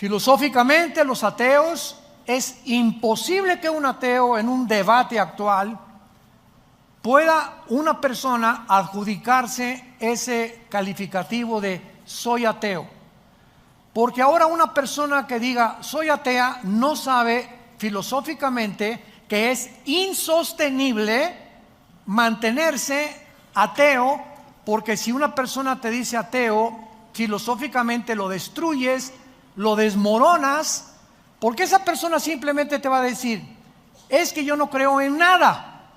Filosóficamente, los ateos, es imposible que un ateo en un debate actual pueda una persona adjudicarse ese calificativo de soy ateo. Porque ahora una persona que diga soy atea no sabe filosóficamente que es insostenible mantenerse ateo, porque si una persona te dice ateo, filosóficamente lo destruyes, lo desmoronas, porque esa persona simplemente te va a decir, es que yo no creo en nada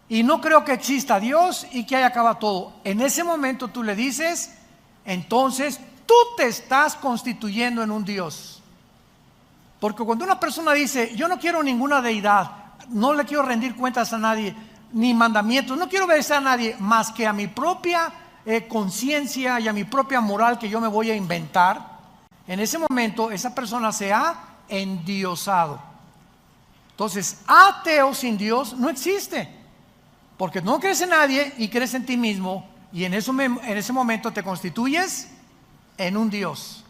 y no creo que exista Dios y que ahí acaba todo. En ese momento tú le dices, entonces tú te estás constituyendo en un Dios. Porque cuando una persona dice, yo no quiero ninguna deidad, no le quiero rendir cuentas a nadie, ni mandamientos, no quiero obedecer a nadie más que a mi propia conciencia y a mi propia moral que yo me voy a inventar, en ese momento esa persona se ha endiosado. Entonces, ateo sin Dios no existe, porque no crees en nadie y crees en ti mismo, y en ese momento te constituyes en un Dios,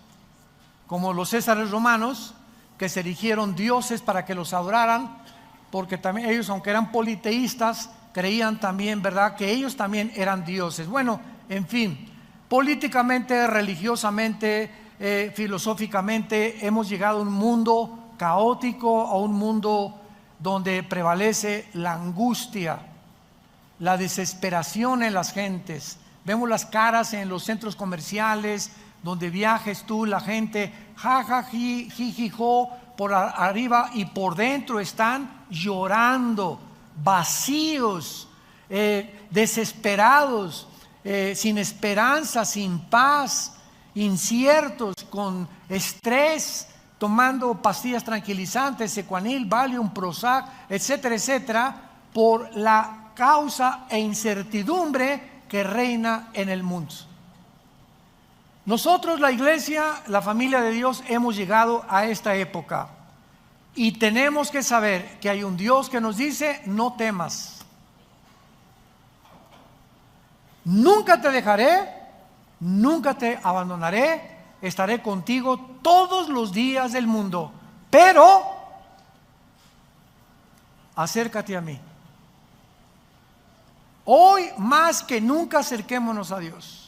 como los césares romanos que se erigieron dioses para que los adoraran, porque también ellos, aunque eran politeístas, creían también, ¿verdad?, que ellos también eran dioses. Bueno, en fin, políticamente, religiosamente, filosóficamente, hemos llegado a un mundo caótico, a un mundo donde prevalece la angustia, la desesperación en las gentes. Vemos las caras en los centros comerciales, donde viajes tú, la gente jajaji, jijijo, por arriba y por dentro están llorando, vacíos, desesperados, sin esperanza, sin paz, inciertos, con estrés, tomando pastillas tranquilizantes, Secuanil, Valium, Prozac, etcétera, etcétera, por la causa e incertidumbre que reina en el mundo. Nosotros, la iglesia, la familia de Dios, hemos llegado a esta época y tenemos que saber que hay un Dios que nos dice, no temas, nunca te dejaré, nunca te abandonaré, estaré contigo todos los días del mundo, pero acércate a mí. Hoy más que nunca acerquémonos a Dios.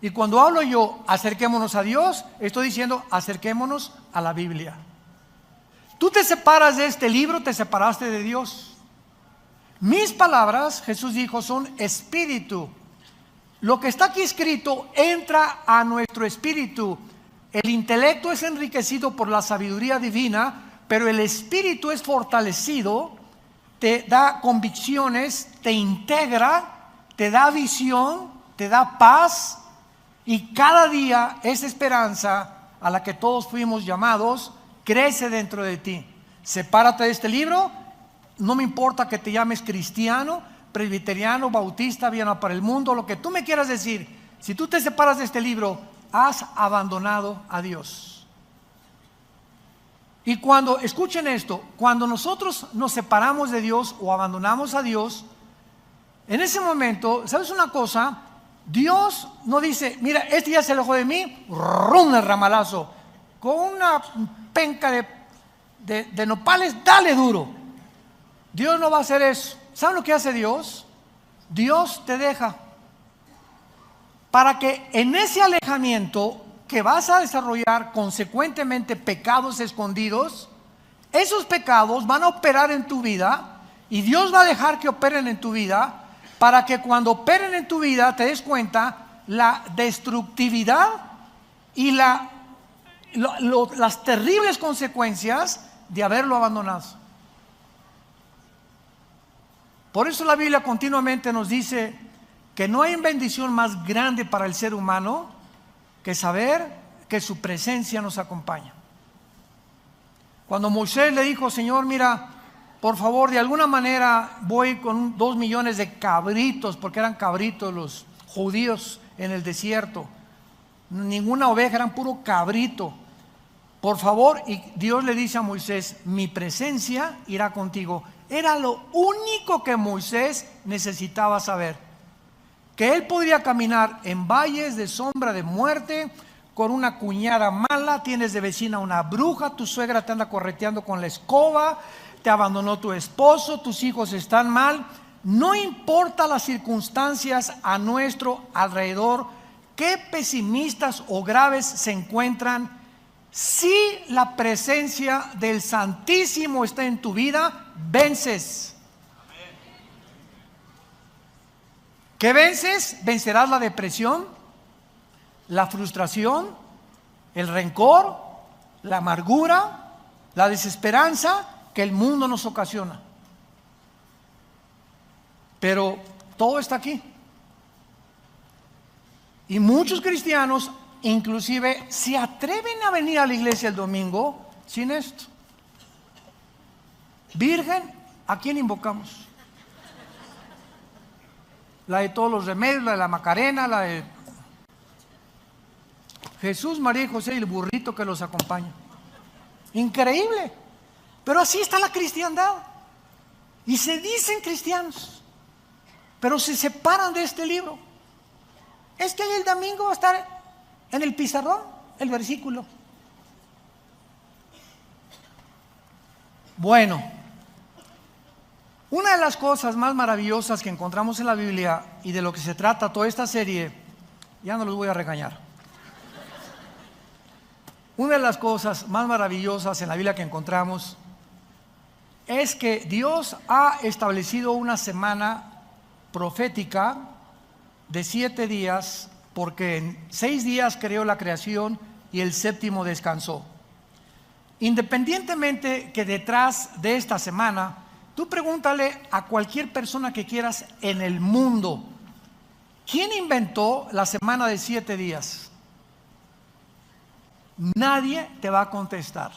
Y cuando hablo yo, acerquémonos a Dios, estoy diciendo, acerquémonos a la Biblia. Tú te separas de este libro, te separaste de Dios. Mis palabras, Jesús dijo, son espíritu. Lo que está aquí escrito entra a nuestro espíritu. El intelecto es enriquecido por la sabiduría divina, pero el espíritu es fortalecido, te da convicciones, te integra, te da visión, te da paz. Y cada día esa esperanza a la que todos fuimos llamados crece dentro de ti. Sepárate de este libro, no me importa que te llames cristiano, presbiteriano, bautista, Viana para el Mundo, lo que tú me quieras decir. Si tú te separas de este libro, has abandonado a Dios. Y cuando, escuchen esto, cuando nosotros nos separamos de Dios o abandonamos a Dios, en ese momento, ¿sabes una cosa? Dios no dice, mira, este ya se alejó de mí, rum el ramalazo, con una penca de nopales, dale duro. Dios no va a hacer eso. ¿Saben lo que hace Dios? Dios te deja para que en ese alejamiento que vas a desarrollar consecuentemente pecados escondidos, esos pecados van a operar en tu vida y Dios va a dejar que operen en tu vida, para que cuando operen en tu vida te des cuenta la destructividad y las terribles consecuencias de haberlo abandonado. Por eso la Biblia continuamente nos dice que no hay bendición más grande para el ser humano que saber que su presencia nos acompaña. Cuando Moisés le dijo, Señor, mira, por favor, de alguna manera voy con 2 millones de cabritos, porque eran cabritos los judíos en el desierto. Ninguna oveja, eran puro cabrito. Por favor, y Dios le dice a Moisés, mi presencia irá contigo. Era lo único que Moisés necesitaba saber. Que él podría caminar en valles de sombra de muerte, con una cuñada mala, tienes de vecina una bruja, tu suegra te anda correteando con la escoba, te abandonó tu esposo, tus hijos están mal. No importa las circunstancias a nuestro alrededor, qué pesimistas o graves se encuentran, si la presencia del Santísimo está en tu vida, vences. ¿Qué vences? Vencerás la depresión, la frustración, el rencor, la amargura, la desesperanza que el mundo nos ocasiona. Pero todo está aquí. Y muchos cristianos inclusive se atreven a venir a la iglesia el domingo sin esto. Virgen, ¿a quién invocamos? La de todos los remedios, la de la Macarena, la de Jesús, María y José y el burrito que los acompaña. Increíble. Pero así está la cristiandad. Y se dicen cristianos, pero se separan de este libro. Es que el domingo va a estar en el pizarrón el versículo. Bueno, una de las cosas más maravillosas que encontramos en la Biblia y de lo que se trata toda esta serie, ya no los voy a regañar. Una de las cosas más maravillosas en la Biblia que encontramos es que Dios ha establecido una semana profética de 7 días, porque en 6 días creó la creación y el séptimo descansó. Independientemente que detrás de esta semana, tú pregúntale a cualquier persona que quieras en el mundo, ¿quién inventó la semana de 7 días? Nadie te va a contestar.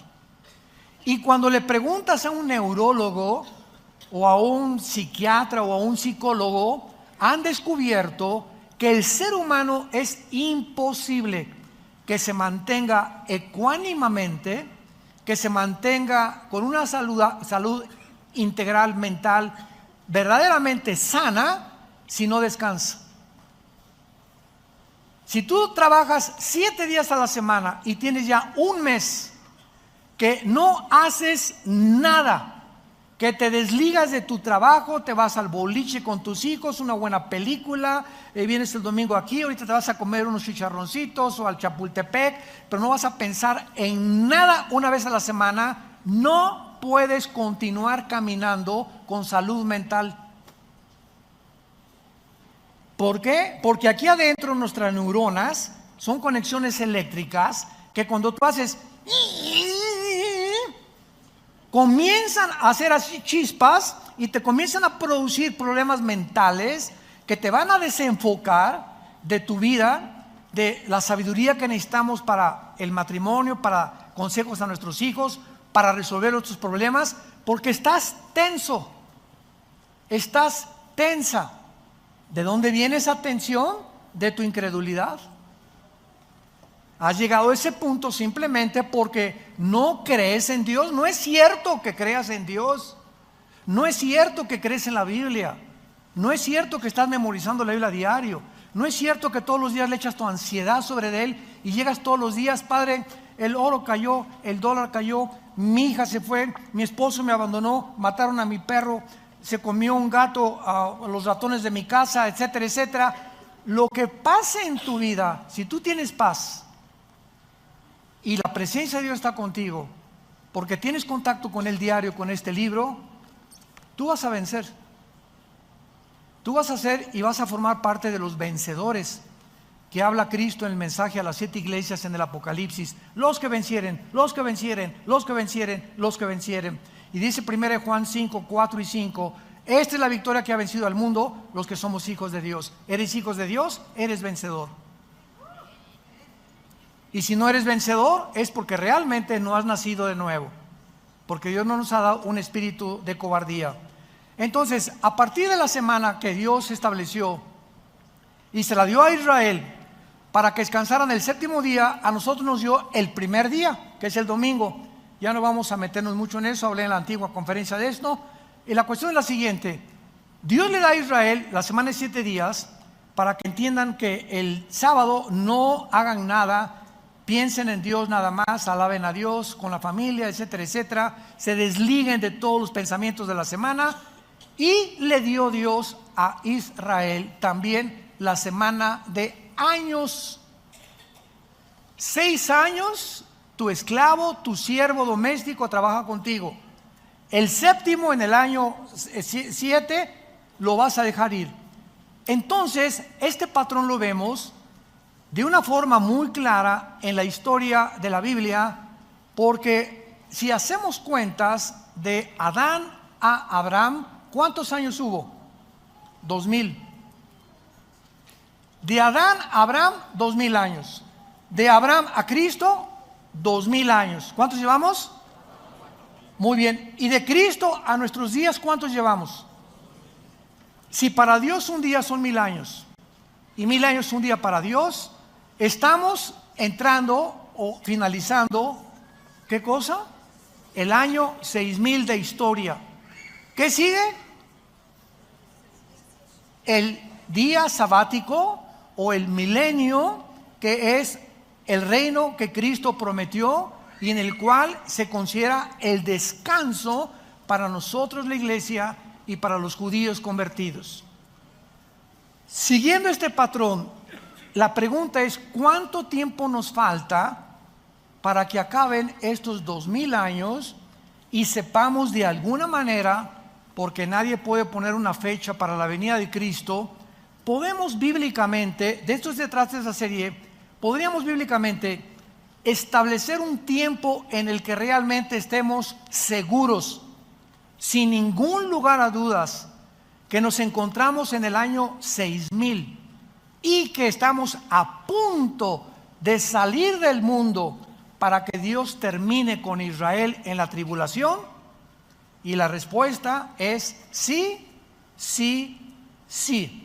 Y cuando le preguntas a un neurólogo o a un psiquiatra o a un psicólogo, han descubierto que el ser humano es imposible que se mantenga ecuánimamente, que se mantenga con una salud integral mental verdaderamente sana si no descansa. Si tú trabajas 7 días a la semana y tienes ya un mes que no haces nada, que te desligas de tu trabajo, te vas al boliche con tus hijos, una buena película, vienes el domingo aquí, ahorita te vas a comer unos chicharroncitos o al Chapultepec, pero no vas a pensar en nada una vez a la semana, no puedes continuar caminando con salud mental. ¿Por qué? Porque aquí adentro nuestras neuronas son conexiones eléctricas que cuando tú haces comienzan a hacer así chispas y te comienzan a producir problemas mentales que te van a desenfocar de tu vida, de la sabiduría que necesitamos para el matrimonio, para consejos a nuestros hijos, para resolver nuestros problemas, porque estás tenso, estás tensa. ¿De dónde viene esa tensión? De tu incredulidad. Has llegado a ese punto simplemente porque no crees en Dios. No es cierto que creas en Dios. No es cierto que crees en la Biblia. No es cierto que estás memorizando la Biblia a diario. No es cierto que todos los días le echas tu ansiedad sobre Él y llegas todos los días, Padre, el oro cayó, el dólar cayó, mi hija se fue, mi esposo me abandonó, mataron a mi perro, se comió un gato a los ratones de mi casa, etcétera, etcétera. Lo que pase en tu vida, si tú tienes paz y la presencia de Dios está contigo, porque tienes contacto con Él diario, con este libro, tú vas a vencer. Tú vas a ser y vas a formar parte de los vencedores que habla Cristo en el mensaje a las 7 iglesias en el Apocalipsis. Los que vencieren, los que vencieren, los que vencieren, los que vencieren. Y dice 1 Juan 5, 4 y 5, esta es la victoria que ha vencido al mundo, los que somos hijos de Dios. ¿Eres hijos de Dios? Eres vencedor. Y si no eres vencedor, es porque realmente no has nacido de nuevo, porque Dios no nos ha dado un espíritu de cobardía. Entonces, a partir de la semana que Dios estableció y se la dio a Israel para que descansaran el séptimo día, a nosotros nos dio el primer día, que es el domingo. Ya no vamos a meternos mucho en eso, hablé en la antigua conferencia de esto. Y la cuestión es la siguiente: Dios le da a Israel la semana de 7 días para que entiendan que el sábado no hagan nada, piensen en Dios nada más, alaben a Dios con la familia, etcétera, etcétera, se desliguen de todos los pensamientos de la semana. Y le dio Dios a Israel también la semana de años. 6 años tu esclavo, tu siervo doméstico trabaja contigo. El séptimo, en el año 7, lo vas a dejar ir. Entonces, este patrón lo vemos de una forma muy clara en la historia de la Biblia, porque si hacemos cuentas de Adán a Abraham, ¿cuántos años hubo? 2000. De Adán a Abraham, 2000 años. De Abraham a Cristo, 2000 años. ¿Cuántos llevamos? Muy bien. Y de Cristo a nuestros días, ¿cuántos llevamos? Si para Dios un día son 1000 años y 1000 años un día para Dios, estamos entrando o finalizando, ¿qué cosa? El año 6000 de historia. ¿Qué sigue? El día sabático o el milenio, que es el reino que Cristo prometió y en el cual se considera el descanso para nosotros, la iglesia, y para los judíos convertidos. Siguiendo este patrón, la pregunta es: ¿cuánto tiempo nos falta para que acaben estos 2000 años y sepamos de alguna manera, porque nadie puede poner una fecha para la venida de Cristo, podemos bíblicamente, de esto se trata esa serie, podríamos bíblicamente establecer un tiempo en el que realmente estemos seguros, sin ningún lugar a dudas, que nos encontramos en el año 6000 y que estamos a punto de salir del mundo para que Dios termine con Israel en la tribulación? Y la respuesta es sí, sí, sí.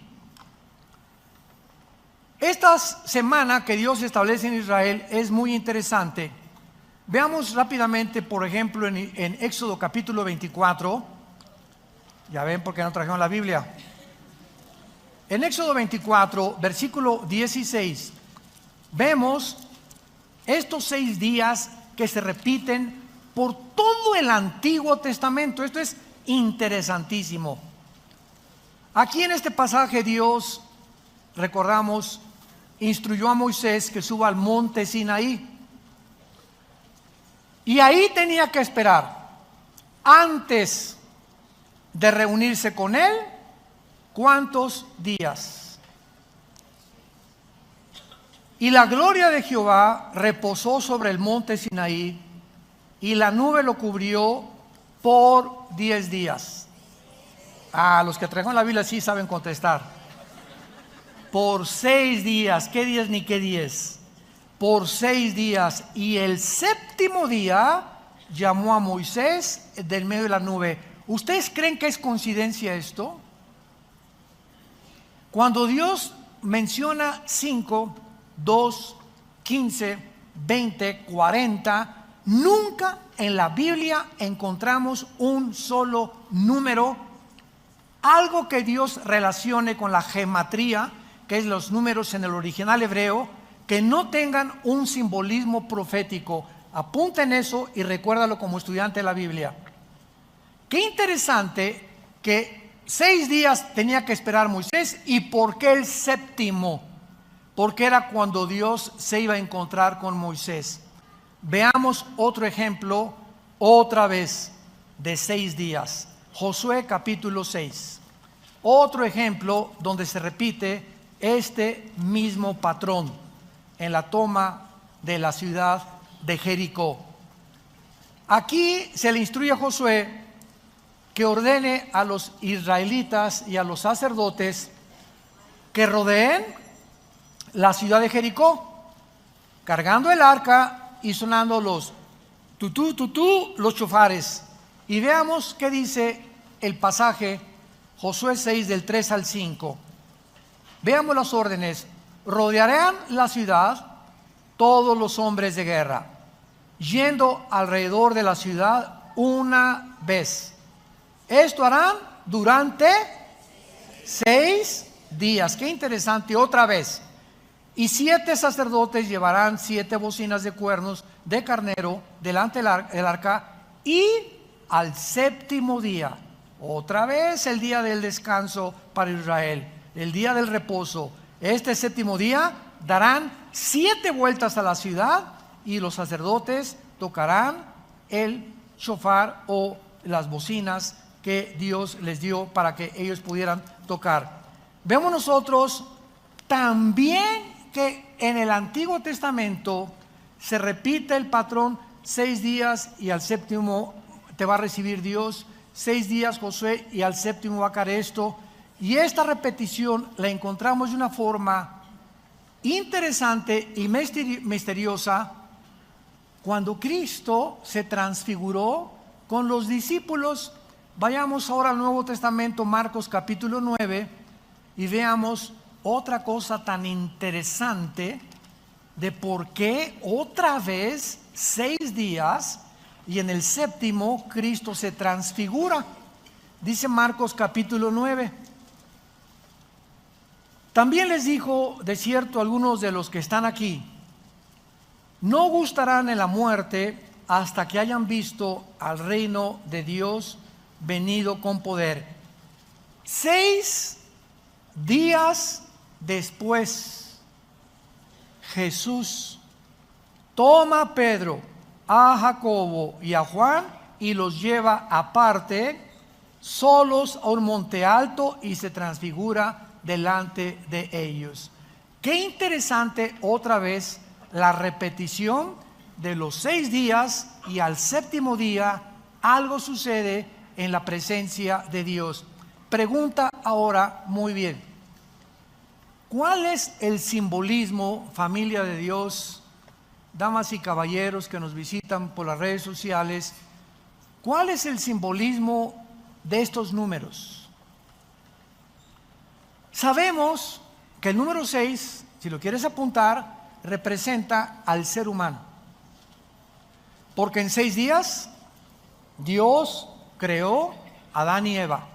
Esta semana que Dios establece en Israel es muy interesante. Veamos rápidamente, por ejemplo, en Éxodo capítulo 24. Ya ven por qué no trajeron la Biblia. En Éxodo 24, versículo 16, vemos estos 6 días que se repiten por todo el Antiguo Testamento. Esto es interesantísimo. Aquí en este pasaje Dios, recordamos, instruyó a Moisés que suba al monte Sinaí. Y ahí tenía que esperar, antes de reunirse con él, ¿cuántos días? Y la gloria de Jehová reposó sobre el monte Sinaí, y la nube lo cubrió por 10 días. Los que trajeron la Biblia sí saben contestar. Por 6 días, ¿qué días ni qué 10? Por 6 días. Y el séptimo día llamó a Moisés del medio de la nube. ¿Ustedes creen que es coincidencia esto? Cuando Dios menciona 5, 2, 15, 20, 40, nunca en la Biblia encontramos un solo número, algo que Dios relacione con la gematría, que es los números en el original hebreo, que no tengan un simbolismo profético. Apunten eso y recuérdalo como estudiante de la Biblia. Qué interesante que 6 días tenía que esperar Moisés. ¿Y por qué el séptimo? Porque era cuando Dios se iba a encontrar con Moisés. Veamos otro ejemplo, otra vez, de 6 días. Josué capítulo 6. Otro ejemplo donde se repite este mismo patrón en la toma de la ciudad de Jericó. Aquí se le instruye a Josué que ordene a los israelitas y a los sacerdotes que rodeen la ciudad de Jericó, cargando el arca y sonando los tutú, tutú, los chofares. Y veamos qué dice el pasaje, Josué 6 del 3 al 5. Veamos las órdenes. Rodearán la ciudad todos los hombres de guerra, yendo alrededor de la ciudad una vez. Esto harán durante 6 días. Qué interesante. Otra vez. Y 7 sacerdotes llevarán 7 bocinas de cuernos de carnero delante del arca, y al séptimo día, otra vez el día del descanso para Israel, el día del reposo, este séptimo día darán 7 vueltas a la ciudad, y los sacerdotes tocarán el shofar o las bocinas que Dios les dio para que ellos pudieran tocar. Vemos nosotros también que en el Antiguo Testamento se repite el patrón: 6 días y al séptimo te va a recibir Dios, 6 días Josué y al séptimo va a caer esto. Y esta repetición la encontramos de una forma interesante y misteriosa cuando Cristo se transfiguró con los discípulos. Vayamos ahora al Nuevo Testamento, Marcos capítulo 9, y veamos otra cosa tan interesante de por qué otra vez 6 días y en el séptimo Cristo se transfigura. Dice Marcos capítulo 9: también les dijo, de cierto, algunos de los que están aquí, no gustarán en la muerte hasta que hayan visto al reino de Dios venido con poder. 6 días después, Jesús toma a Pedro, a Jacobo y a Juan y los lleva aparte, solos, a un monte alto, y se transfigura delante de ellos. Qué interesante otra vez la repetición de los 6 días, y al séptimo día algo sucede en la presencia de Dios. Pregunta ahora muy bien: ¿cuál es el simbolismo, familia de Dios, damas y caballeros que nos visitan por las redes sociales? ¿Cuál es el simbolismo de estos números? Sabemos que el número 6, si lo quieres apuntar, representa al ser humano, porque en 6 días Dios creó a Adán y Eva.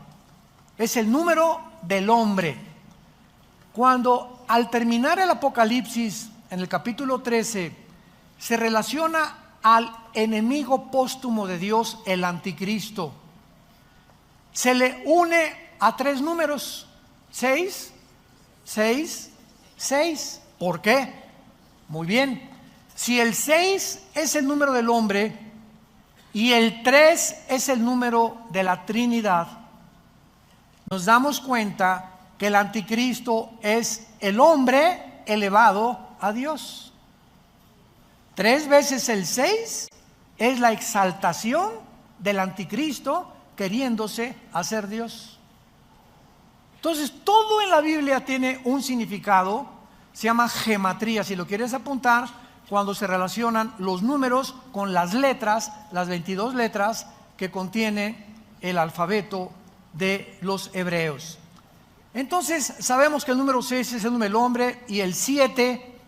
Es el número del hombre. Cuando al terminar el Apocalipsis en el capítulo 13 se relaciona al enemigo póstumo de Dios, el anticristo, se le une a 3 números: 6, 6, 6. ¿Por qué? Muy bien, si el 6 es el número del hombre y el 3 es el número de la Trinidad, nos damos cuenta que el anticristo es el hombre elevado a Dios. 3 veces el 6 es la exaltación del anticristo queriéndose hacer Dios. Entonces todo en la Biblia tiene un significado, se llama gematría, si lo quieres apuntar, cuando se relacionan los números con las letras, las 22 letras que contiene el alfabeto de los hebreos. Entonces sabemos que el número 6 es el número del hombre, y el 7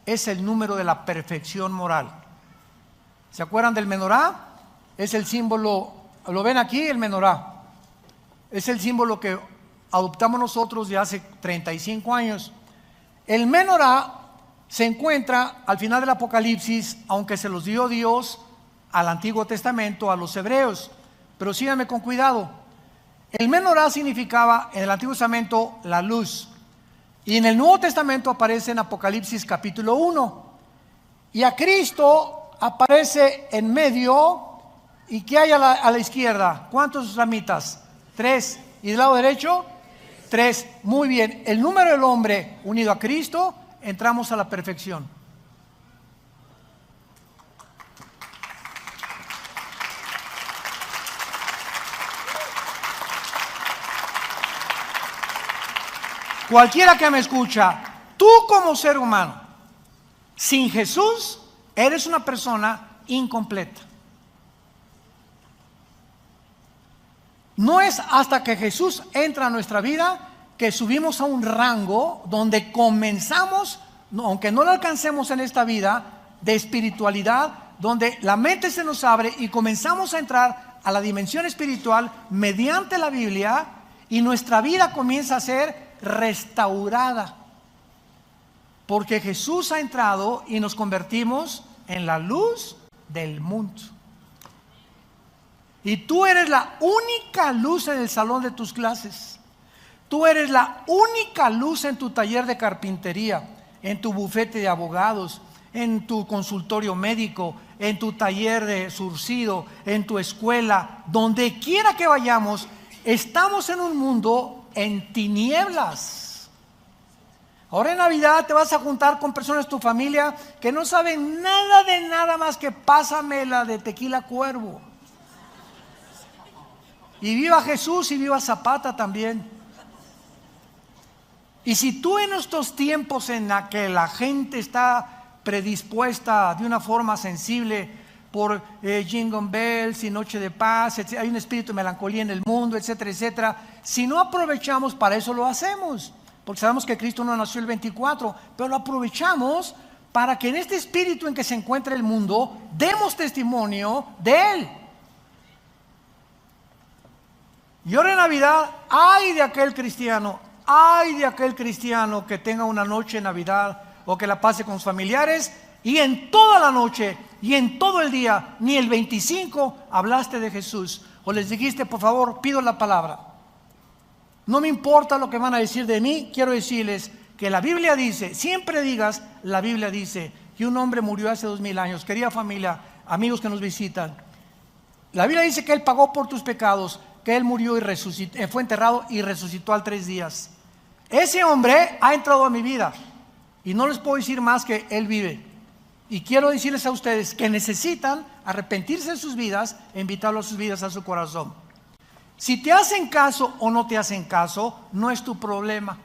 es el número de la perfección moral. ¿Se acuerdan del menorá? Es el símbolo, ¿lo ven aquí? El menorá es el símbolo que adoptamos nosotros de hace 35 años. El menorá se encuentra al final del Apocalipsis, aunque se los dio Dios al Antiguo Testamento, a los hebreos. Pero síganme con cuidado. El menorá significaba en el Antiguo Testamento la luz, y en el Nuevo Testamento aparece en Apocalipsis capítulo 1, y a Cristo aparece en medio. ¿Y qué hay a la izquierda? ¿Cuántos ramitas? 3. ¿Y del lado derecho? 3. Muy bien, el número del hombre unido a Cristo, entramos a la perfección. Cualquiera que me escucha, tú como ser humano, sin Jesús, eres una persona incompleta. No es hasta que Jesús entra a nuestra vida que subimos a un rango donde comenzamos, aunque no lo alcancemos en esta vida, de espiritualidad, donde la mente se nos abre y comenzamos a entrar a la dimensión espiritual mediante la Biblia, y nuestra vida comienza a ser restaurada. porque Jesús ha entrado y nos convertimos en la luz del mundo. Y tú eres la única luz en el salón de tus clases. Tú eres la única luz en tu taller de carpintería, en tu bufete de abogados, en tu consultorio médico, en tu taller de surcido, en tu escuela, donde quiera que vayamos. Estamos en un mundo en tinieblas. Ahora en Navidad te vas a juntar con personas de tu familia que no saben nada de nada más que pásame la de Tequila Cuervo. Y viva Jesús y viva Zapata también. Y si tú en estos tiempos en la que la gente está predispuesta de una forma sensible por Jingle Bells y Noche de Paz, hay un espíritu de melancolía en el mundo, etcétera, etcétera, si no aprovechamos, para eso lo hacemos, porque sabemos que Cristo no nació el 24, pero lo aprovechamos para que en este espíritu en que se encuentra el mundo demos testimonio de Él. Y ahora en Navidad, ay de aquel cristiano que tenga una noche de Navidad o que la pase con sus familiares y en toda la noche y en todo el día, ni el 25 hablaste de Jesús o les dijiste, por favor, pido la palabra. No me importa lo que van a decir de mí, quiero decirles que la Biblia dice, siempre digas, la Biblia dice que un hombre murió hace 2000 años. Querida familia, amigos que nos visitan, la Biblia dice que Él pagó por tus pecados, que Él murió y resucitó, fue enterrado y resucitó al 3 días. Ese hombre ha entrado a mi vida y no les puedo decir más que Él vive. Y quiero decirles a ustedes que necesitan arrepentirse de sus vidas e invitarlo a sus vidas, a su corazón. Si te hacen caso o no te hacen caso, no es tu problema.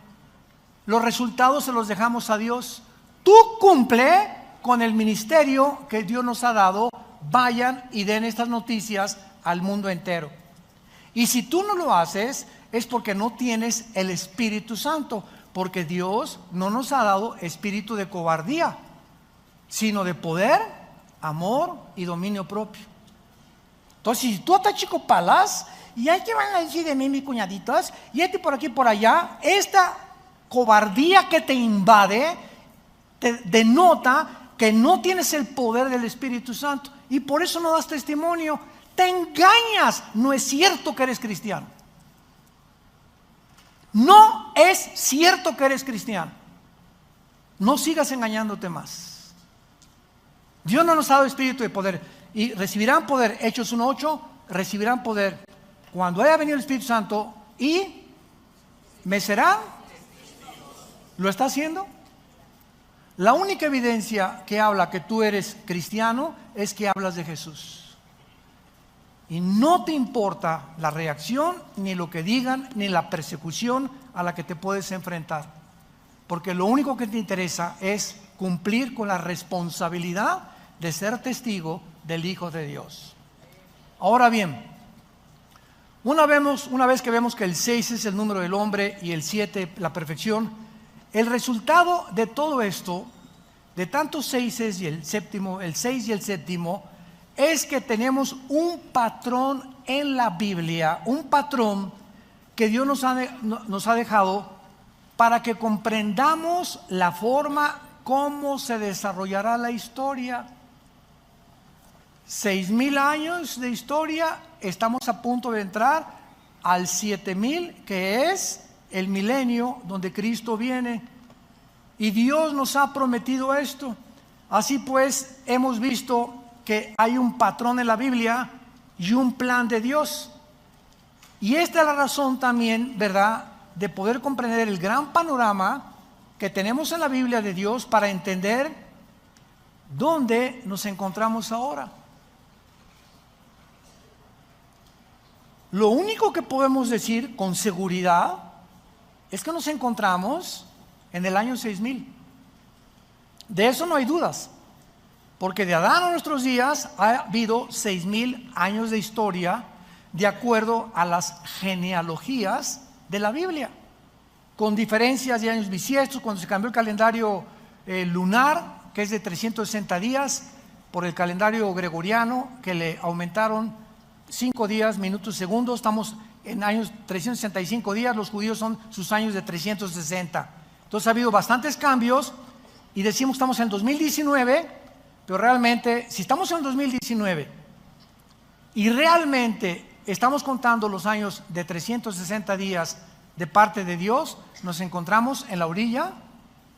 Los resultados se los dejamos a Dios. Tú cumple con el ministerio que Dios nos ha dado. Vayan y den estas noticias al mundo entero. Y si tú no lo haces, es porque no tienes el Espíritu Santo, porque Dios no nos ha dado espíritu de cobardía, sino de poder, amor y dominio propio. Entonces, si tú estás chico palas, y hay que van a decir de mí, mis cuñaditos, y por aquí por allá, esta cobardía que te invade, te denota que no tienes el poder del Espíritu Santo, y por eso no das testimonio. Te engañas, no es cierto que eres cristiano. No es cierto que eres cristiano. No sigas engañándote más. Dios no nos ha dado espíritu de poder. Y recibirán poder, Hechos 1:8, recibirán poder cuando haya venido el Espíritu Santo y me serán. ¿Lo está haciendo? La única evidencia que habla que tú eres cristiano es que hablas de Jesús. Y no te importa la reacción, ni lo que digan, ni la persecución a la que te puedes enfrentar. Porque lo único que te interesa es cumplir con la responsabilidad de ser testigo del Hijo de Dios. Ahora bien, una vez que vemos que el 6 es el número del hombre y el 7 la perfección, el resultado de todo esto, de tantos 6 y el 6 y el séptimo, es que tenemos un patrón en la Biblia, un patrón que Dios nos ha dejado para que comprendamos la forma cómo se desarrollará la historia. 6,000 años de historia, estamos a punto de entrar al 7,000, que es el milenio donde Cristo viene. Y Dios nos ha prometido esto. Así pues, hemos visto que hay un patrón en la Biblia y un plan de Dios. Y esta es la razón también, ¿verdad?, de poder comprender el gran panorama que tenemos en la Biblia de Dios para entender dónde nos encontramos ahora. Lo único que podemos decir con seguridad es que nos encontramos en el año 6,000. De eso no hay dudas. Porque de Adán a nuestros días ha habido 6,000 años de historia de acuerdo a las genealogías de la Biblia, con diferencias de años bisiestos. Cuando se cambió el calendario lunar, que es de 360 días, por el calendario gregoriano, que le aumentaron 5 días, minutos, segundos. Estamos en años 365 días, los judíos son sus años de 360. Entonces ha habido bastantes cambios. y decimos que estamos en 2019, pero realmente, si estamos en 2019 y realmente estamos contando los años de 360 días de parte de Dios, nos encontramos en la orilla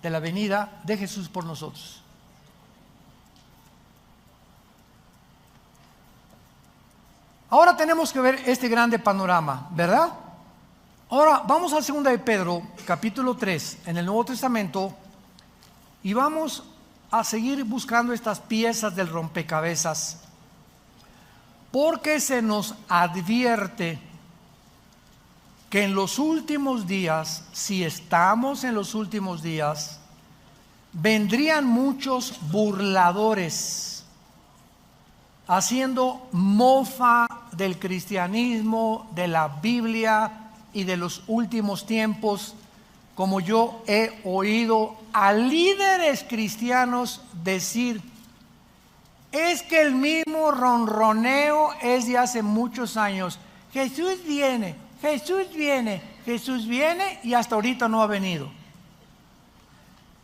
de la venida de Jesús por nosotros. Ahora tenemos que ver este grande panorama, ¿verdad? Ahora vamos a 2 de Pedro, capítulo 3, en el Nuevo Testamento, y vamos a seguir buscando estas piezas del rompecabezas, porque se nos advierte que en los últimos días, si estamos en los últimos días, vendrían muchos burladores, haciendo mofa del cristianismo, de la Biblia y de los últimos tiempos, como yo he oído a líderes cristianos decir: es que el mismo ronroneo es de hace muchos años. Jesús viene, Jesús viene, Jesús viene, y hasta ahorita no ha venido.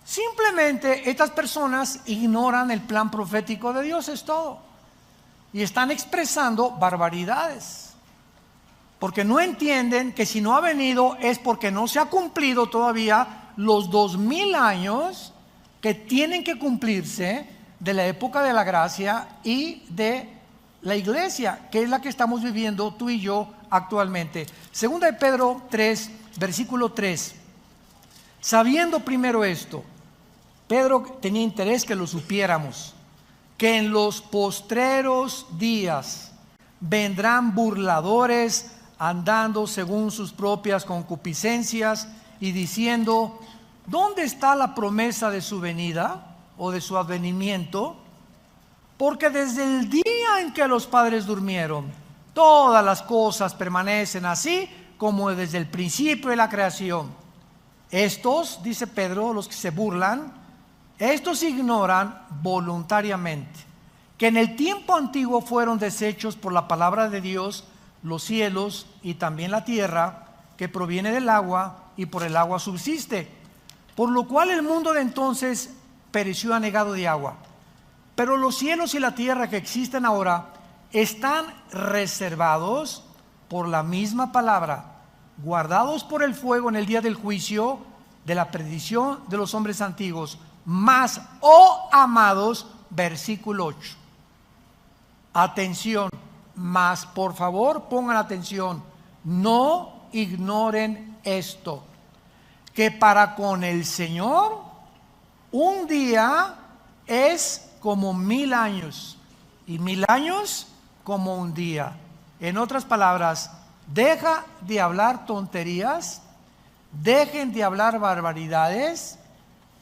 Simplemente estas personas ignoran el plan profético de Dios, es todo. Y están expresando barbaridades, porque no entienden que si no ha venido es porque no se ha cumplido todavía los 2000 años que tienen que cumplirse de la época de la gracia y de la iglesia, que es la que estamos viviendo tú y yo actualmente. Segunda de Pedro 3, versículo 3. Sabiendo primero esto, Pedro tenía interés que lo supiéramos, que en los postreros días vendrán burladores andando según sus propias concupiscencias y diciendo: ¿dónde está la promesa de su venida o de su advenimiento? Porque desde el día en que los padres durmieron, todas las cosas permanecen así como desde el principio de la creación. Estos, dice Pedro, los que se burlan, estos ignoran voluntariamente que en el tiempo antiguo fueron deshechos por la palabra de Dios los cielos y también la tierra, que proviene del agua y por el agua subsiste, por lo cual el mundo de entonces pereció anegado de agua. Pero los cielos y la tierra que existen ahora están reservados por la misma palabra, guardados por el fuego en el día del juicio de la perdición de los hombres antiguos. Mas, oh amados, versículo 8. Atención, mas por favor pongan atención, no ignoren esto, que para con el Señor un día es como 1000 años y 1000 años como un día. En otras palabras, deja de hablar tonterías, dejen de hablar barbaridades.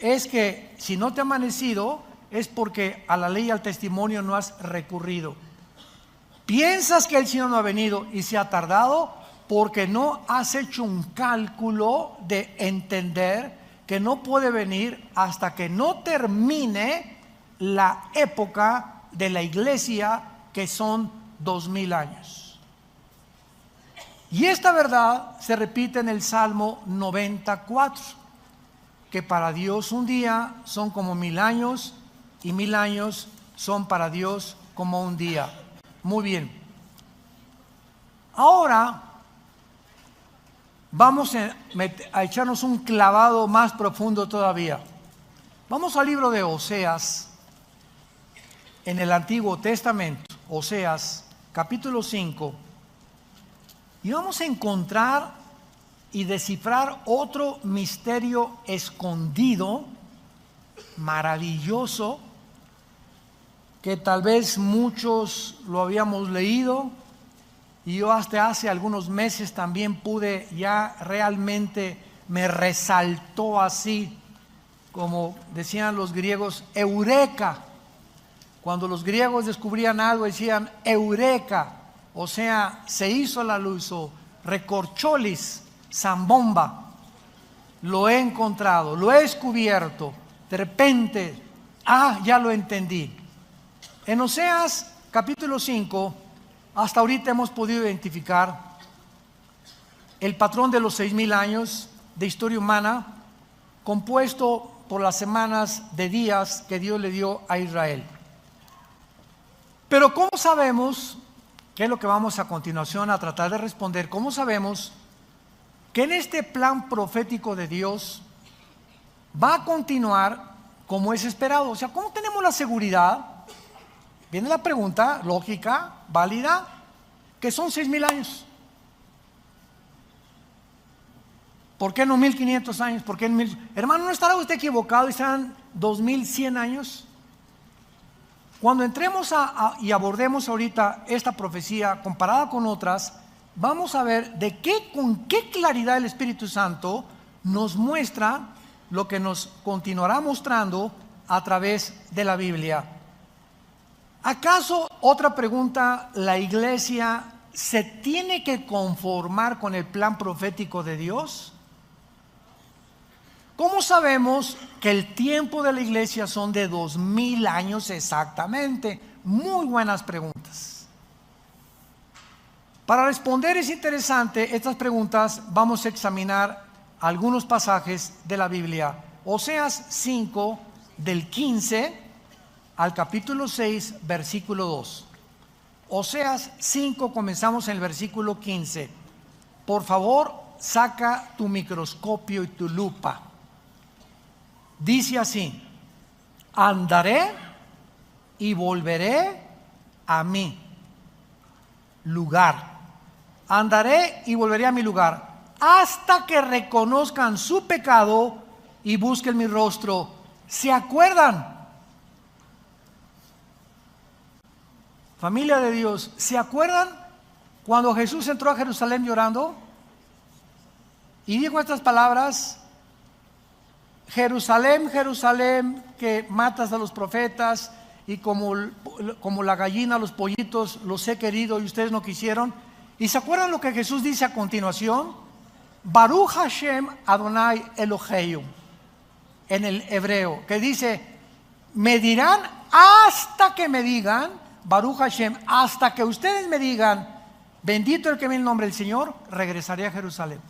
Es que si no te ha amanecido es porque a la ley y al testimonio no has recurrido. Piensas que el Señor no ha venido y se ha tardado porque no has hecho un cálculo de entender que no puede venir hasta que no termine la época de la iglesia, que son 2000 años. Y esta verdad se repite en el Salmo 94, que para Dios un día son como 1000 años y 1000 años son para Dios como un día. Muy bien. Ahora vamos a echarnos un clavado más profundo todavía. Vamos al libro de Oseas, en el Antiguo Testamento, Oseas, capítulo 5, y vamos a encontrar y descifrar otro misterio escondido, maravilloso, que tal vez muchos lo habíamos leído, y yo hasta hace algunos meses también pude, ya realmente me resaltó así, como decían los griegos, eureka. Cuando los griegos descubrían algo decían eureka, o sea, se hizo la luz, o recorcholis, zambomba, lo he encontrado, lo he descubierto, de repente, ya lo entendí. En Oseas capítulo 5, hasta ahorita hemos podido identificar el patrón de los 6000 años de historia humana, compuesto por las semanas de días que Dios le dio a Israel. Pero ¿cómo sabemos, qué es lo que vamos a continuación a tratar de responder, cómo sabemos que en este plan profético de Dios va a continuar como es esperado? O sea, ¿cómo tenemos la seguridad? Viene la pregunta lógica, válida, que son 6,000 años. ¿Por qué no 1,500 años? ¿Por qué 1,000? Hermano, ¿no estará usted equivocado y serán 2,100 años? Cuando entremos y abordemos ahorita esta profecía comparada con otras, vamos a ver con qué claridad el Espíritu Santo nos muestra lo que nos continuará mostrando a través de la Biblia. ¿Acaso, otra pregunta, la iglesia se tiene que conformar con el plan profético de Dios? ¿Cómo sabemos que el tiempo de la iglesia son de 2,000 años exactamente? Muy buenas preguntas. Para responder es interesante estas preguntas, vamos a examinar algunos pasajes de la Biblia. Oseas 5, del 15 al capítulo 6, versículo 2. Oseas 5, comenzamos en el versículo 15. Por favor, saca tu microscopio y tu lupa. Dice así: andaré y volveré a mi lugar. Andaré y volveré a mi lugar hasta que reconozcan su pecado y busquen mi rostro. ¿Se acuerdan? Familia de Dios, ¿se acuerdan cuando Jesús entró a Jerusalén llorando y dijo estas palabras? Jerusalén, Jerusalén, que matas a los profetas y como la gallina a los pollitos los he querido y ustedes no quisieron. ¿Y se acuerdan lo que Jesús dice a continuación? Baruch Hashem Adonai Eloheinu, en el hebreo, que dice: me dirán hasta que me digan, Baruch Hashem, hasta que ustedes me digan, bendito el que viene en nombre del Señor, regresaré a Jerusalén.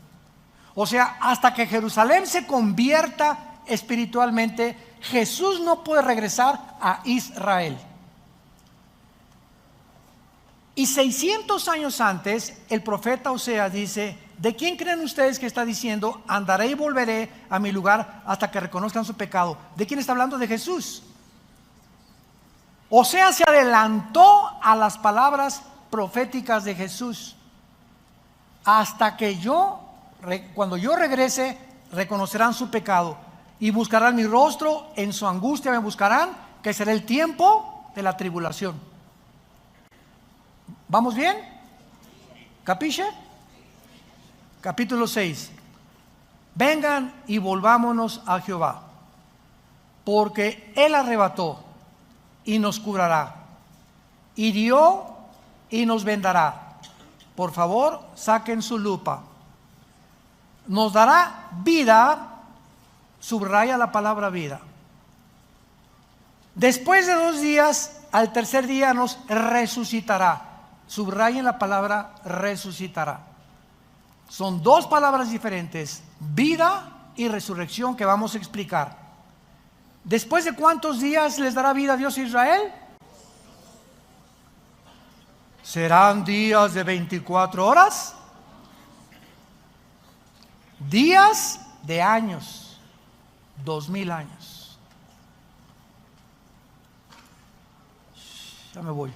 O sea, hasta que Jerusalén se convierta espiritualmente, Jesús no puede regresar a Israel. Y 600 años antes, el profeta Oseas dice: ¿de quién creen ustedes que está diciendo andaré y volveré a mi lugar hasta que reconozcan su pecado? ¿De quién está hablando? De Jesús. Oseas se adelantó a las palabras proféticas de Jesús. Hasta que cuando yo regrese, reconocerán su pecado y buscarán mi rostro, en su angustia me buscarán, que será el tiempo de la tribulación. ¿Vamos bien? ¿Capiche? Capítulo 6. Vengan y volvámonos a Jehová, porque Él arrebató y nos curará, hirió y nos vendará. Por favor, saquen su lupa. Nos dará vida, subraya la palabra vida. Después de 2 días, al tercer día nos resucitará. Subrayen la palabra resucitará. Son 2 palabras diferentes, vida y resurrección, que vamos a explicar. ¿Después de cuántos días les dará vida Dios a Israel? ¿Serán días de 24 horas? Días de años, 2,000 años. Ya me voy.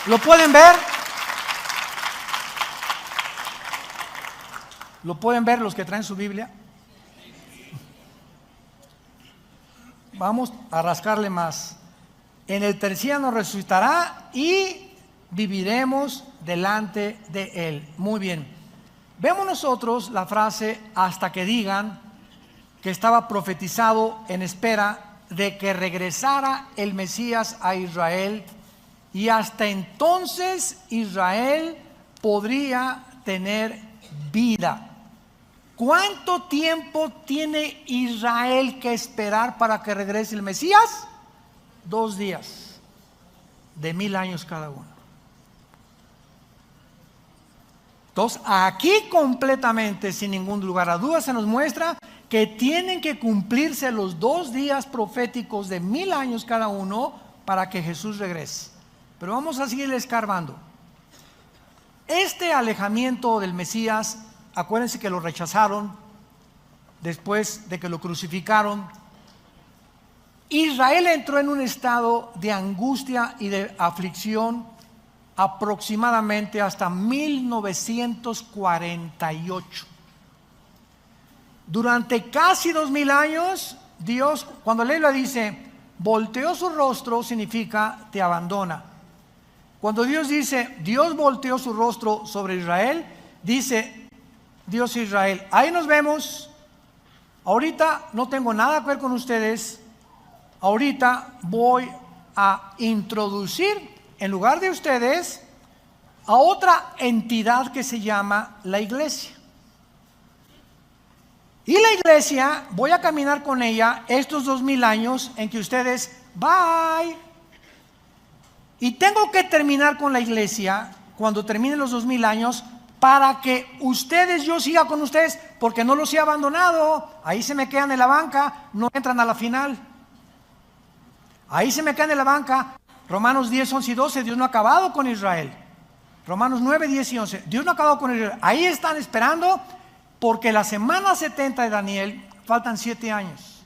¿Lo pueden ver? ¿Lo pueden ver los que traen su Biblia? Vamos a rascarle más. En el tercer día nos resucitará y viviremos delante de Él. Muy bien. Vemos nosotros la frase hasta que digan, que estaba profetizado en espera de que regresara el Mesías a Israel, y hasta entonces Israel podría tener vida. ¿Cuánto tiempo tiene Israel que esperar para que regrese el Mesías? 2 días de 1,000 años cada uno. Entonces, aquí completamente, sin ningún lugar a dudas, se nos muestra que tienen que cumplirse los 2 días proféticos de 1000 años cada uno para que Jesús regrese. Pero vamos a seguir escarbando. Este alejamiento del Mesías, acuérdense que lo rechazaron después de que lo crucificaron. Israel entró en un estado de angustia y de aflicción aproximadamente hasta 1948. Durante casi 2000 años, Dios, cuando la Biblia dice, volteó su rostro, significa te abandona. Cuando Dios dice, Dios volteó su rostro sobre Israel, dice Dios a Israel, ahí nos vemos, ahorita no tengo nada que ver con ustedes, ahorita voy a introducir en lugar de ustedes a otra entidad que se llama la iglesia. Y la iglesia, voy a caminar con ella estos 2000 años en que ustedes, bye. Y tengo que terminar con la iglesia cuando terminen los 2000 años para que ustedes, yo siga con ustedes, porque no los he abandonado. Ahí se me quedan en la banca, no entran a la final. Ahí se me quedan en la banca. Romanos 10, 11 y 12, Dios no ha acabado con Israel. Romanos 9, 10 y 11, Dios no ha acabado con Israel. Ahí están esperando, porque la semana 70 de Daniel faltan 7 años.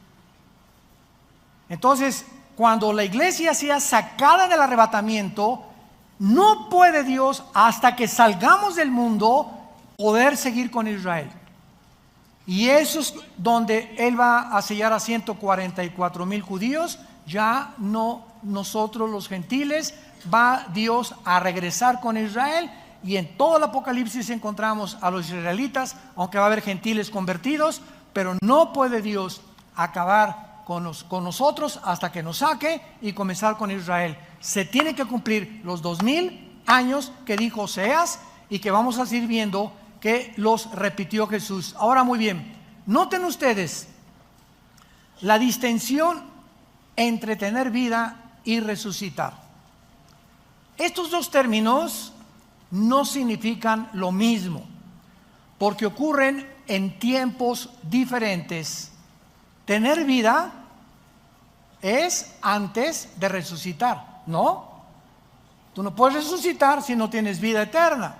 Entonces, cuando la iglesia sea sacada del arrebatamiento, no puede Dios, hasta que salgamos del mundo, poder seguir con Israel. Y eso es donde Él va a sellar a 144,000 judíos. Ya no nosotros los gentiles, va Dios a regresar con Israel. Y en todo el Apocalipsis encontramos a los israelitas, aunque va a haber gentiles convertidos, pero no puede Dios acabar con nosotros hasta que nos saque y comenzar con Israel. Se tiene que cumplir los 2000 años que dijo Oseas y que vamos a seguir viendo que los repitió Jesús. Ahora, muy bien, noten ustedes la distinción entre tener vida y resucitar. Estos dos términos no significan lo mismo, porque ocurren en tiempos diferentes. Tener vida es antes de resucitar, ¿no? Tú no puedes resucitar si no tienes vida eterna.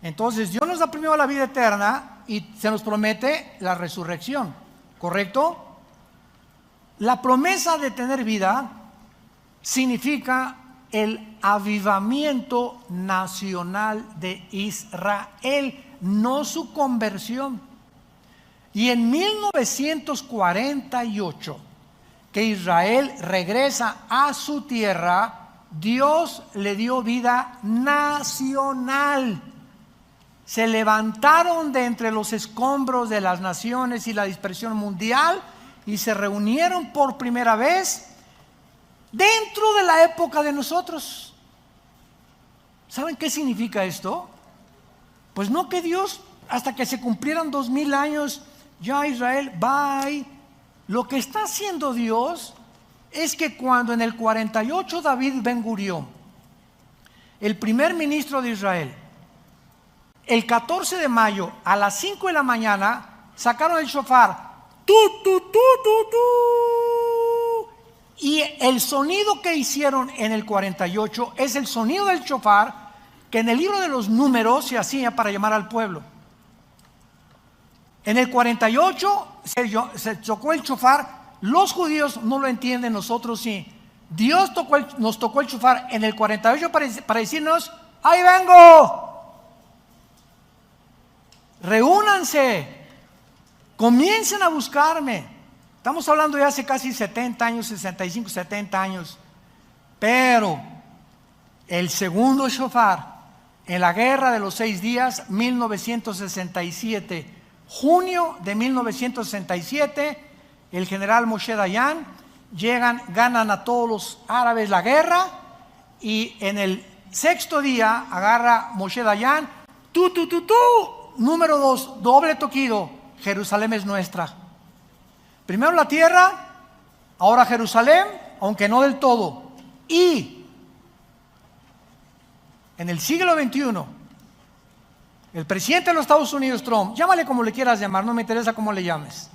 Entonces Dios nos da primero la vida eterna y se nos promete la resurrección, ¿correcto? La promesa de tener vida significa el avivamiento nacional de Israel, no su conversión. Y en 1948, que Israel regresa a su tierra, Dios le dio vida nacional. Se levantaron de entre los escombros de las naciones y la dispersión mundial y se reunieron por primera vez dentro de la época de nosotros. ¿Saben qué significa esto? Pues no que Dios, hasta que se cumplieran 2000 años, ya Israel, bye. Lo que está haciendo Dios es que cuando en el 48 David Ben Gurión, el primer ministro de Israel, el 14 de mayo a las 5 de la mañana sacaron el shofar, tu, tu, tu, tu, tu. Y el sonido que hicieron en el 48 es el sonido del shofar que en el libro de los números se hacía para llamar al pueblo. En el 48 se tocó el shofar. Los judíos no lo entienden, nosotros sí. Dios nos tocó el shofar en el 48 para decirnos, ¡ahí vengo! Reúnanse, comiencen a buscarme. Estamos hablando de hace casi 70 años, 65, 70 años. Pero el segundo shofar en la guerra de los 6 días, 1967, junio de 1967, el general Moshe Dayan, ganan a todos los árabes la guerra, y en el 6º día agarra Moshe Dayan, número 2, doble toquido, Jerusalén es nuestra. Primero la tierra, ahora Jerusalén, aunque no del todo. Y en el siglo XXI, El presidente de los Estados Unidos, Trump, llámale como le quieras llamar, no me interesa cómo le llames.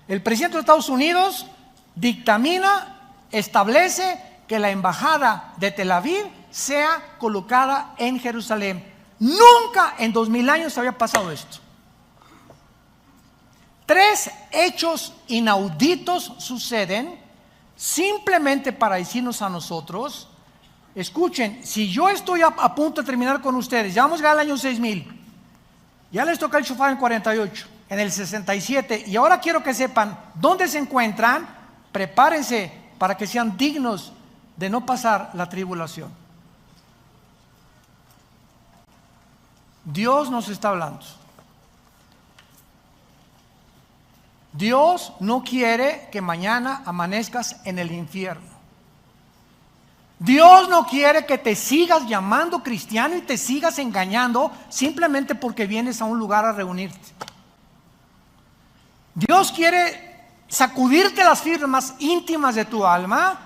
El presidente de los Estados Unidos dictamina, establece que la embajada de Tel Aviv sea colocada en Jerusalén. Nunca en 2000 años había pasado esto. 3 hechos inauditos suceden simplemente para decirnos a nosotros, escuchen, si yo estoy a punto de terminar con ustedes, ya vamos a llegar al año 6000, ya les toca el shofar en 48, en el 67, y ahora quiero que sepan dónde se encuentran, prepárense para que sean dignos de no pasar la tribulación. Dios nos está hablando. Dios no quiere que mañana amanezcas en el infierno. Dios no quiere que te sigas llamando cristiano y te sigas engañando simplemente porque vienes a un lugar a reunirte. Dios quiere sacudirte las fibras más íntimas de tu alma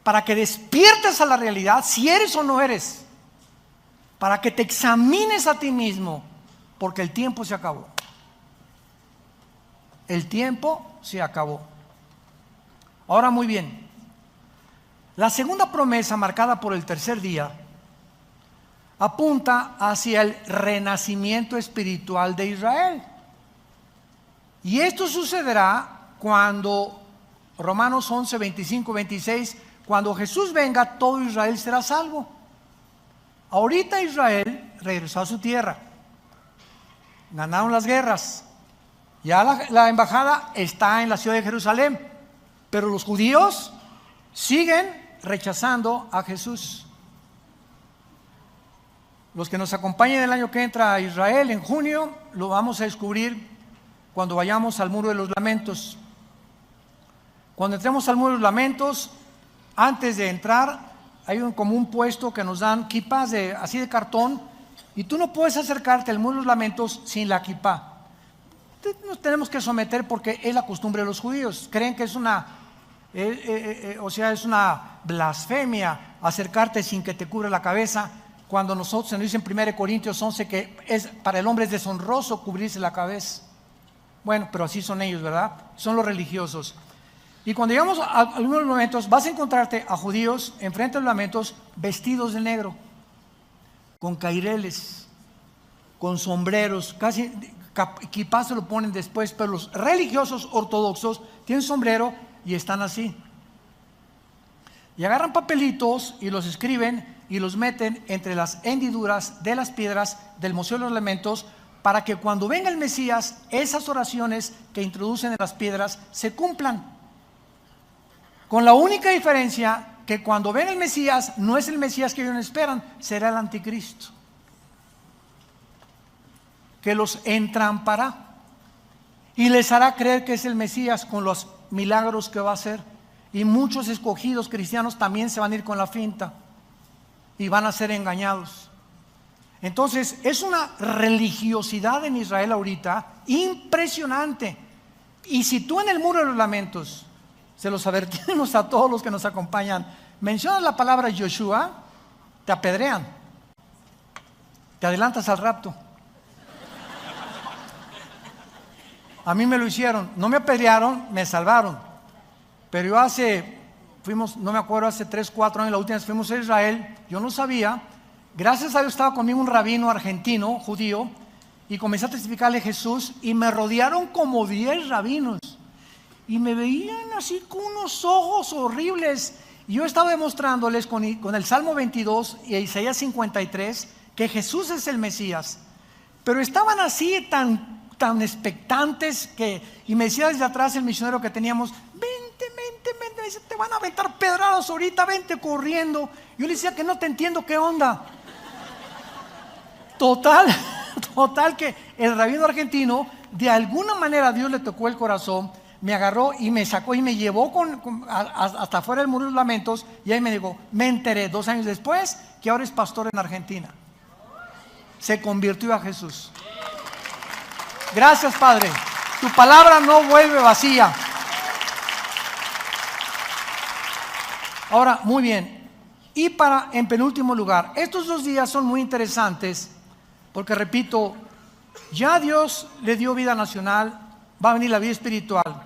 para que despiertes a la realidad si eres o no eres, para que te examines a ti mismo, porque el tiempo se acabó. El tiempo se acabó. Ahora muy bien, la segunda promesa marcada por el tercer día apunta hacia el renacimiento espiritual de Israel. Y esto sucederá cuando, Romanos 11, 25, 26, cuando Jesús venga, todo Israel será salvo. Ahorita Israel regresó a su tierra, ganaron las guerras, ya la embajada está en la ciudad de Jerusalén, pero los judíos siguen rechazando a Jesús. Los que nos acompañen el año que entra a Israel en junio, lo vamos a descubrir cuando vayamos al Muro de los Lamentos. Cuando entremos al Muro de los Lamentos, antes de entrar, hay como un puesto que nos dan kippahs así de cartón, y tú no puedes acercarte al Muro de los Lamentos sin la kippah. Nos tenemos que someter porque es la costumbre de los judíos. Creen que es es una blasfemia acercarte sin que te cubra la cabeza, cuando nosotros se nos dice en 1 Corintios 11 que para el hombre es deshonroso cubrirse la cabeza. Bueno, pero así son ellos, ¿verdad? Son los religiosos. Y cuando llegamos a algunos momentos, vas a encontrarte a judíos enfrente de los lamentos vestidos de negro, con caireles, con sombreros, casi quizás se lo ponen después, pero los religiosos ortodoxos tienen sombrero y están así. Y agarran papelitos y los escriben y los meten entre las hendiduras de las piedras del Museo de los Lamentos, para que cuando venga el Mesías, esas oraciones que introducen en las piedras se cumplan. Con la única diferencia que cuando ven el Mesías, no es el Mesías que ellos esperan, será el anticristo, que los entrampará y les hará creer que es el Mesías con los milagros que va a hacer. Y muchos escogidos cristianos también se van a ir con la finta y van a ser engañados. Entonces es una religiosidad en Israel ahorita impresionante. Y si tú en el Muro de los Lamentos, se los advertimos a todos los que nos acompañan, mencionas la palabra Yoshua, te apedrean, te adelantas al rapto. A mí me lo hicieron, no me apedrearon, me salvaron. Pero yo no me acuerdo, hace 3, 4 años, la última vez fuimos a Israel, yo no sabía. Gracias a Dios estaba conmigo un rabino argentino, judío, y comencé a testificarle a Jesús, y me rodearon como 10 rabinos, y me veían así con unos ojos horribles. Y yo estaba demostrándoles con el Salmo 22 y Isaías 53 que Jesús es el Mesías, pero estaban así tan expectantes y me decía desde atrás el misionero que teníamos, vente, me dice, te van a aventar pedradas ahorita, vente corriendo. Yo le decía que no te entiendo, ¿qué onda? Total que el rabino argentino, de alguna manera Dios le tocó el corazón, me agarró y me sacó y me llevó hasta afuera del Muro de los Lamentos, y ahí me dijo, me enteré 2 años después que ahora es pastor en Argentina. Se convirtió a Jesús. Gracias, Padre. Tu palabra no vuelve vacía. Ahora, muy bien. Y en penúltimo lugar, estos 2 días son muy interesantes Porque repito, ya Dios le dio vida nacional, va a venir la vida espiritual.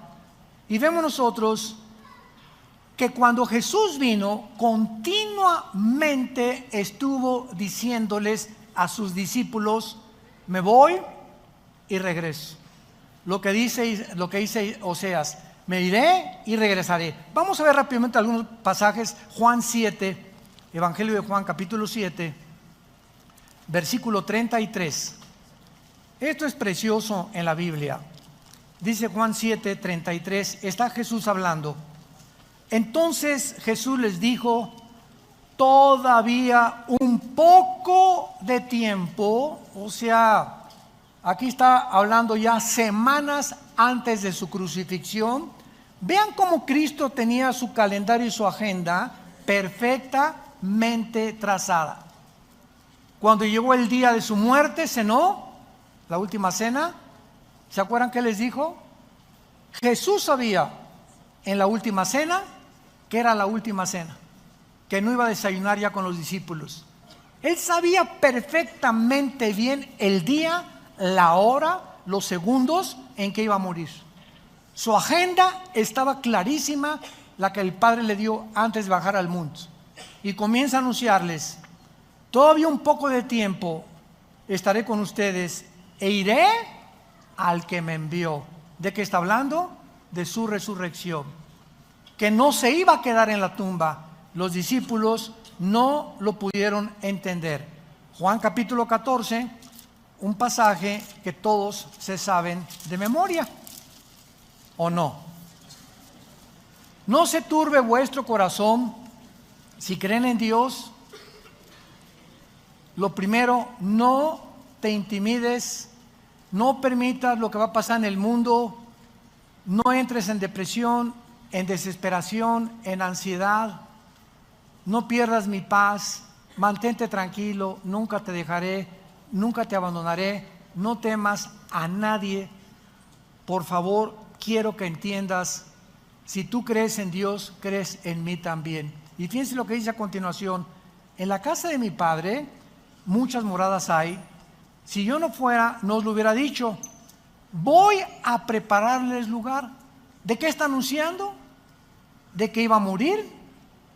Y vemos nosotros que cuando Jesús vino, continuamente estuvo diciéndoles a sus discípulos: me voy y regreso. Lo que dice Oseas: me iré y regresaré. Vamos a ver rápidamente algunos pasajes. Juan 7, Evangelio de Juan, capítulo 7, versículo 33. Esto es precioso en la Biblia. Dice Juan 7, 33, está Jesús hablando. Entonces Jesús les dijo: todavía un poco de tiempo, o sea, aquí está hablando ya semanas antes de su crucifixión. Vean cómo Cristo tenía su calendario y su agenda perfectamente trazada. Cuando llegó el día de su muerte, cenó la última cena. ¿Se acuerdan qué les dijo? Jesús sabía en la última cena que era la última cena, que no iba a desayunar ya con los discípulos. Él sabía perfectamente bien el día, la hora, los segundos en que iba a morir. Su agenda estaba clarísima, la que el Padre le dio antes de bajar al mundo. Y comienza a anunciarles: todavía un poco de tiempo estaré con ustedes e iré al que me envió. ¿De qué está hablando? De su resurrección, que no se iba a quedar en la tumba. Los discípulos no lo pudieron entender. Juan capítulo 14, un pasaje que todos se saben de memoria, ¿o no? No se turbe vuestro corazón. Si creen en Dios, lo primero, no te intimides, no permitas lo que va a pasar en el mundo, no entres en depresión, en desesperación, en ansiedad. No pierdas mi paz, mantente tranquilo, nunca te dejaré, nunca te abandonaré, no temas a nadie. Por favor, quiero que entiendas, si tú crees en Dios, crees en mí también. Y fíjense lo que dice a continuación: en la casa de mi Padre muchas moradas hay. Si yo no fuera, no os lo hubiera dicho. Voy a prepararles lugar. ¿De qué está anunciando? De que iba a morir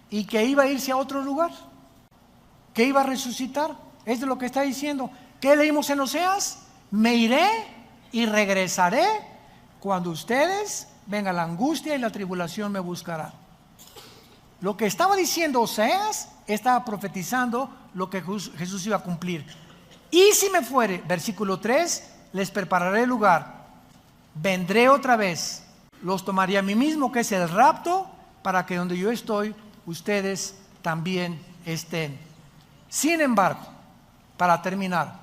y que iba a irse a otro lugar, que iba a resucitar. Es de lo que está diciendo. ¿Qué leímos en Oseas? Me iré y regresaré cuando ustedes venga la angustia y la tribulación me buscarán. Lo que estaba diciendo Oseas estaba profetizando lo que Jesús iba a cumplir. Y si me fuere, versículo 3, les prepararé lugar, vendré otra vez, los tomaré a mí mismo, que es el rapto, para que donde yo estoy, ustedes también estén. Sin embargo, para terminar,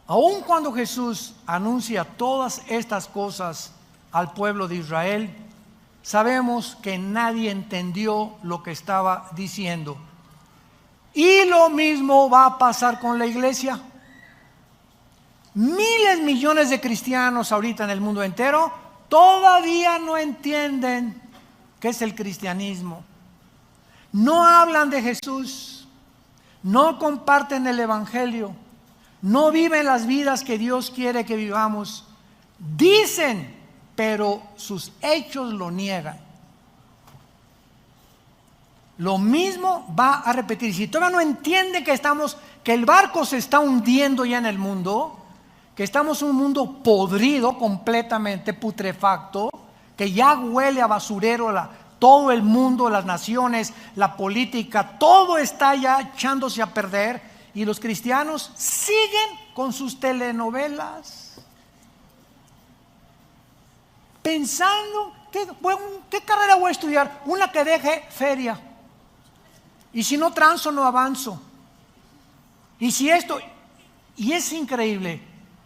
aun cuando Jesús anuncia todas estas cosas al pueblo de Israel, sabemos que nadie entendió lo que estaba diciendo. Y lo mismo va a pasar con la iglesia. Miles, millones de cristianos ahorita en el mundo entero todavía no entienden qué es el cristianismo. No hablan de Jesús, no comparten el evangelio, no viven las vidas que Dios quiere que vivamos. Dicen, pero sus hechos lo niegan. Lo mismo va a repetir. Si todavía no entienden que el barco se está hundiendo ya en el mundo, que estamos en un mundo podrido, completamente putrefacto, que ya huele a basurero, todo el mundo, las naciones, la política, todo está ya echándose a perder, y los cristianos siguen con sus telenovelas, pensando, ¿qué carrera voy a estudiar? Una que deje feria. Y si no transo, no avanzo. Y si esto, y es increíble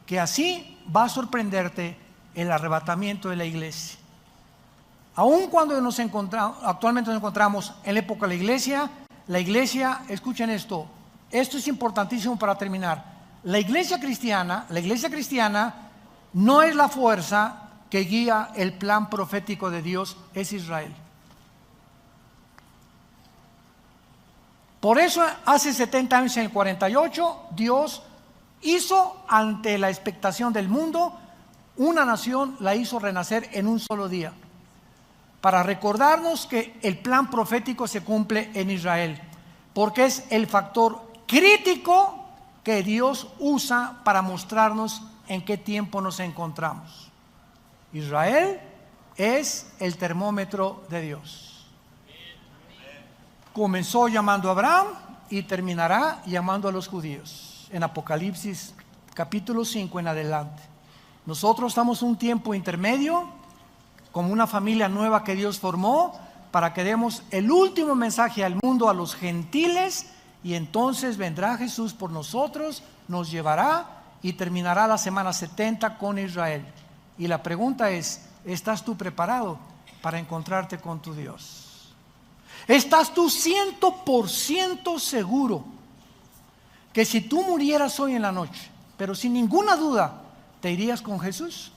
que así va a sorprenderte el arrebatamiento de la iglesia. Aun cuando actualmente nos encontramos en la época de la iglesia, escuchen esto es importantísimo para terminar. La iglesia cristiana no es la fuerza que guía el plan profético de Dios, es Israel. Por eso hace 70 años, en el 48, Dios hizo ante la expectación del mundo, una nación la hizo renacer en un solo día, para recordarnos que el plan profético se cumple en Israel, porque es el factor crítico que Dios usa para mostrarnos en qué tiempo nos encontramos. Israel es el termómetro de Dios. Comenzó llamando a Abraham y terminará llamando a los judíos en Apocalipsis capítulo 5 en adelante. Nosotros estamos en un tiempo intermedio, como una familia nueva que Dios formó, para que demos el último mensaje al mundo, a los gentiles, y entonces vendrá Jesús por nosotros, nos llevará y terminará la semana 70 con Israel. Y la pregunta es, ¿estás tú preparado para encontrarte con tu Dios? ¿Estás tú 100% seguro que si tú murieras hoy en la noche, pero sin ninguna duda, te irías con Jesús?